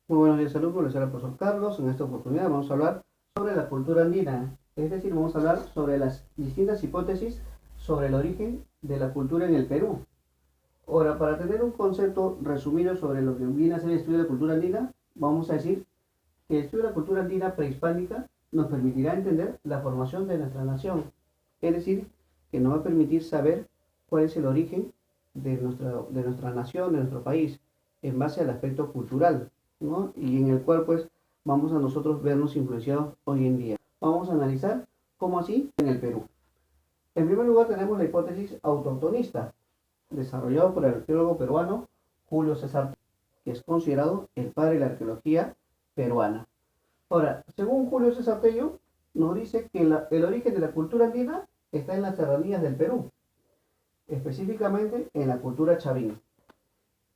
Muy buenos días, alumnos. Les habla el profesor Carlos. En esta oportunidad vamos a hablar sobre la cultura andina. Es decir, vamos a hablar sobre las distintas hipótesis sobre el origen de la cultura en el Perú. Ahora, para tener un concepto resumido sobre lo que viene a ser el estudio de la cultura andina, vamos a decir que el estudio de la cultura andina prehispánica nos permitirá entender la formación de nuestra nación. Es decir, que nos va a permitir saber cuál es el origen de nuestra nación, de nuestro país, en base al aspecto cultural, ¿no? Y en el cual pues vamos a nosotros vernos influenciados hoy en día. Vamos a analizar cómo así en el Perú. En primer lugar tenemos la hipótesis autoctonista, desarrollado por el arqueólogo peruano Julio César, que es considerado el padre de la arqueología peruana. Ahora, según Julio César Tello, nos dice que el origen de la cultura andina está en las serranías del Perú, específicamente en la cultura chavín.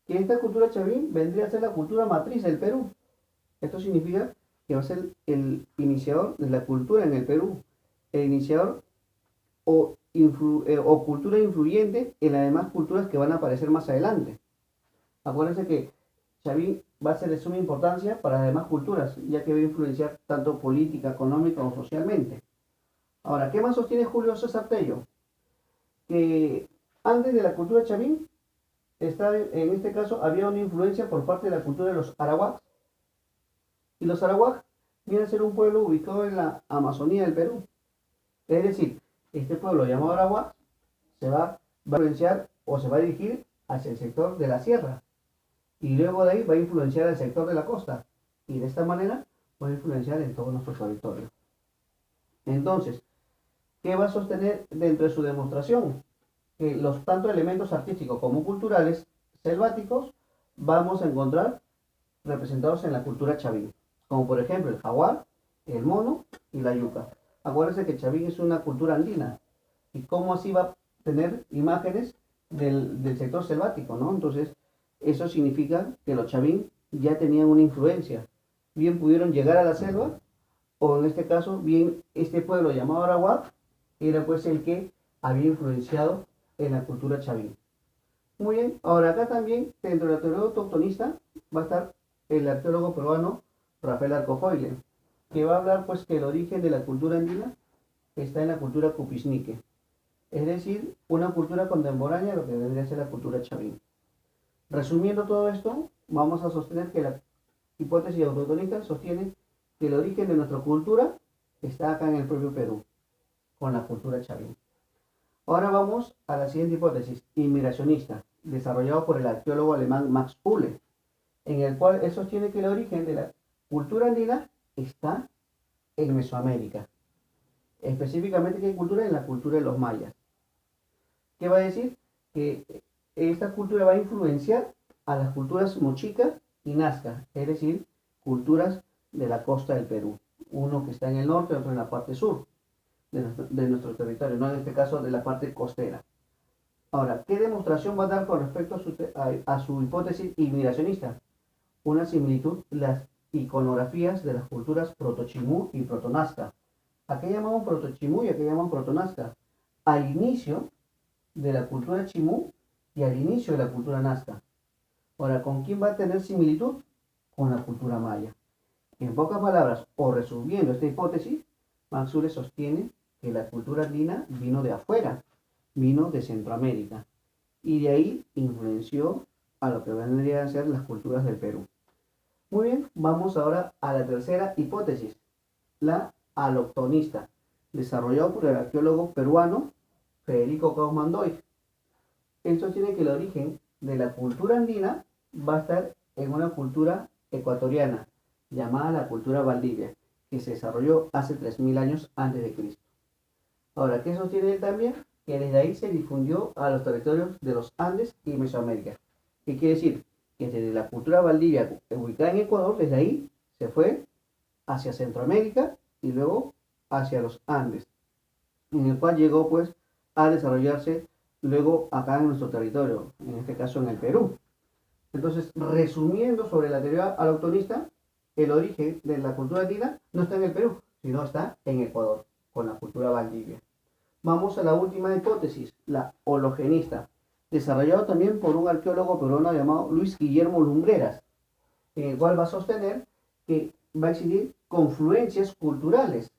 Que esta cultura chavín vendría a ser la cultura matriz del Perú. Esto significa que va a ser el iniciador de la cultura en el Perú, el iniciador o cultura influyente en las demás culturas que van a aparecer más adelante. Acuérdense que Chavín va a ser de suma importancia para las demás culturas, ya que va a influenciar tanto política, económica o socialmente. Ahora, ¿qué más sostiene Julio César Tello? Que antes de la cultura Chavín, en este caso había una influencia por parte de la cultura de los arawaks, y los arawaks vienen a ser un pueblo ubicado en la Amazonía del Perú. Es decir, este pueblo llamado arawak va a influenciar o se va a dirigir hacia el sector de la sierra, y luego de ahí va a influenciar el sector de la costa, y de esta manera va a influenciar en todo nuestro territorio. Entonces, ¿qué va a sostener dentro de su demostración? Que los tanto elementos artísticos como culturales selváticos vamos a encontrar representados en la cultura chavín, como por ejemplo el jaguar, el mono y la yuca. Acuérdense que Chavín es una cultura andina, y cómo así va a tener imágenes del sector selvático, ¿no? Entonces, eso significa que los Chavín ya tenían una influencia. Bien pudieron llegar a la selva, o en este caso, bien este pueblo llamado Arawak era pues el que había influenciado en la cultura Chavín. Muy bien, ahora acá también, dentro de la teoría autoctonista, va a estar el arqueólogo peruano Rafael Arcofoyle, que va a hablar pues que el origen de la cultura andina está en la cultura cupisnique, es decir, una cultura contemporánea a lo que vendría a ser la cultura chavín. Resumiendo todo esto, vamos a sostener que la hipótesis autoctonista sostiene que el origen de nuestra cultura está acá en el propio Perú, con la cultura chavín. Ahora vamos a la siguiente hipótesis, inmigracionista, desarrollado por el arqueólogo alemán Max Uhle, en el cual él sostiene que el origen de la cultura andina está en Mesoamérica. Específicamente, ¿qué cultura? En la cultura de los mayas. ¿Qué va a decir? Que esta cultura va a influenciar a las culturas mochica y nazca, es decir, culturas de la costa del Perú. Uno que está en el norte, otro en la parte sur de nuestro territorio, no en este caso de la parte costera. Ahora, ¿qué demostración va a dar con respecto a su hipótesis inmigracionista? Una similitud, las iconografías de las culturas protochimú y protonazca. ¿A qué llamamos protochimú y a qué llamamos protonazca? Al inicio de la cultura chimú y al inicio de la cultura nazca. Ahora, ¿con quién va a tener similitud? Con la cultura maya. En pocas palabras, o resumiendo esta hipótesis, Mansure sostiene que la cultura andina vino de afuera, vino de Centroamérica, y de ahí influenció a lo que vendrían a ser las culturas del Perú. Muy bien, vamos ahora a la tercera hipótesis, la aloctonista, desarrollado por el arqueólogo peruano Federico Kaufmann Doig. Él sostiene que el origen de la cultura andina va a estar en una cultura ecuatoriana, llamada la cultura Valdivia, que se desarrolló hace 3000 años antes de Cristo. Ahora, ¿qué sostiene él también? Que desde ahí se difundió a los territorios de los Andes y Mesoamérica. ¿Qué quiere decir? Que desde la cultura Valdivia, ubicada en Ecuador, desde ahí se fue hacia Centroamérica y luego hacia los Andes, en el cual llegó pues a desarrollarse luego acá en nuestro territorio, en este caso en el Perú. Entonces, resumiendo sobre la teoría alautonista, el origen de la cultura andina no está en el Perú, sino está en Ecuador, con la cultura Valdivia. Vamos a la última hipótesis, la hologenista, desarrollado también por un arqueólogo peruano llamado Luis Guillermo Lumbreras. en el cual va a sostener que va a existir confluencias culturales,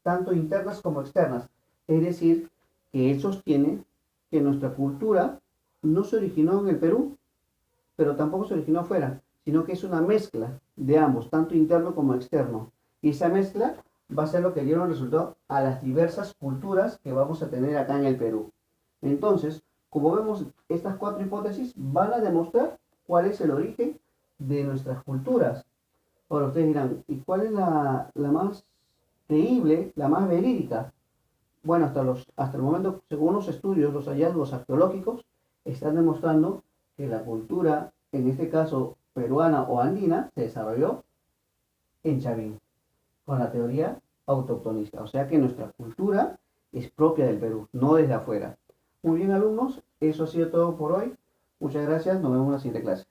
tanto internas como externas. Es decir, que él sostiene que nuestra cultura no se originó en el Perú, pero tampoco se originó afuera, sino que es una mezcla de ambos, tanto interno como externo. Y esa mezcla va a ser lo que dieron resultado a las diversas culturas que vamos a tener acá en el Perú. Entonces, como vemos, estas cuatro hipótesis van a demostrar cuál es el origen de nuestras culturas. Ahora ustedes dirán, ¿y cuál es la más creíble, la más verídica? Bueno, hasta el momento, según los estudios, los hallazgos arqueológicos, están demostrando que la cultura, en este caso peruana o andina, se desarrolló en Chavín, con la teoría autoctonista. O sea que nuestra cultura es propia del Perú, no desde afuera. Muy bien, alumnos, eso ha sido todo por hoy. Muchas gracias, nos vemos en la siguiente clase.